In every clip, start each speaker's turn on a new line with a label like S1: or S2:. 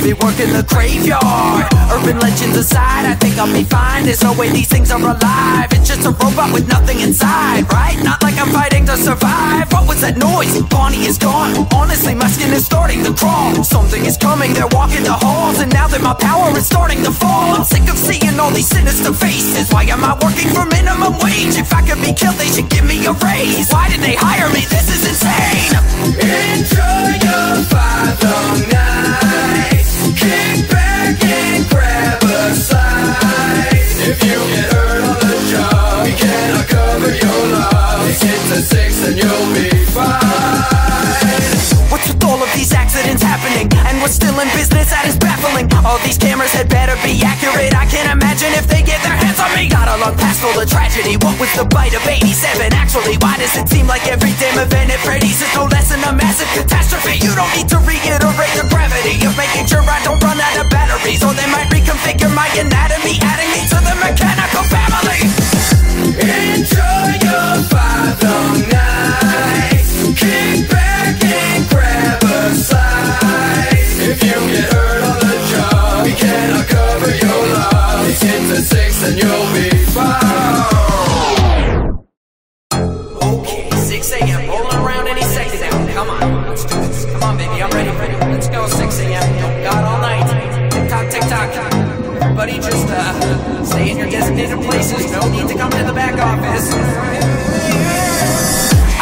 S1: be working the graveyard. Urban legends aside, I think I'll be fine. There's no way these things are alive. It's just a robot with nothing inside, right? Not like I'm fighting to survive. What was that noise? Bonnie is gone. Honestly, my skin is starting to crawl. Something is coming, they're walking the halls, and now that my power is starting to fall, I'm sick of seeing all these sinister faces. Why am I working for minimum wage? If I could be killed, they should give me a raise. Why did they hire me? This is insane. Enjoy your 5 long nights. Kick back and grab a slice. If you get hurt on the job, we cannot cover your loss. Get to 6 and you'll be fine. What's with all of these accidents happening? And we're still in business, that is baffling. All these cameras had better be accurate. I can't imagine if they get their hands on me. Gotta look past all the tragedy. What was the bite of 87? Actually, why does it seem like every damn event at Freddy's is no less than a massive catastrophe? You don't need to reiterate the gravity of making sure I don't run out of batteries, or they might reconfigure my anatomy, adding me to the mechanical family. Enjoy your 5 long nights. Kick back and grab a slice. If you get hurt on the job, we cannot cover your loss. Get to 6 and you'll be fine. Okay, 6 a.m. rolling around any second now. Come on, let's do this. Come on, baby, I'm ready. Let's go, 6 a.m. Got all night. Tick tock. Everybody just stay in your designated places. No need to come to the back office.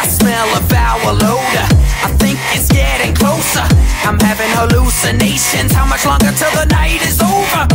S1: I smell a foul odor. I think it's getting closer. I'm having hallucinations. How much longer till the night is over?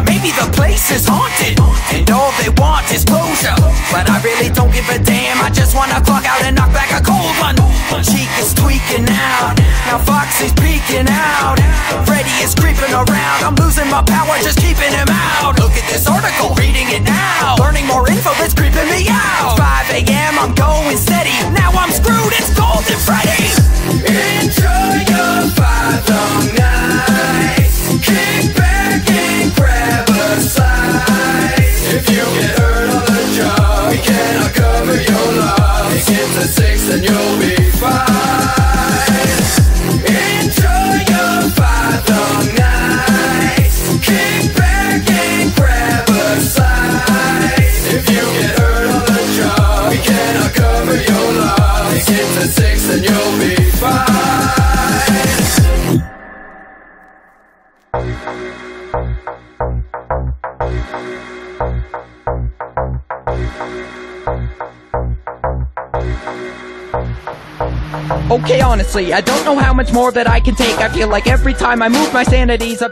S1: Maybe the place is haunted, and all they want is closure. But I really don't give a damn. I just wanna clock out and knock back a cold one. Cheek is tweaking out. Now Fox is peeking out. Freddy is creeping around. I'm losing my power, just keeping him out. Look at this article, reading it now. Learning more info, it's creeping me out. 5 a.m. I'm going steady. Now I'm screwed, it's Golden Freddy. Enjoy your 5 long nights. Kick back and grab a slice. If you get hurt on the job, we cannot cover your loss. Get to 6 and you'll be fine. Enjoy your 5 long nights. Kick back and grab a slice. If you get hurt on the job, we cannot cover your loss. Get to 6 and you'll be fine. Okay, honestly, I don't know how much more that I can take. I feel like every time I move my sanity's up.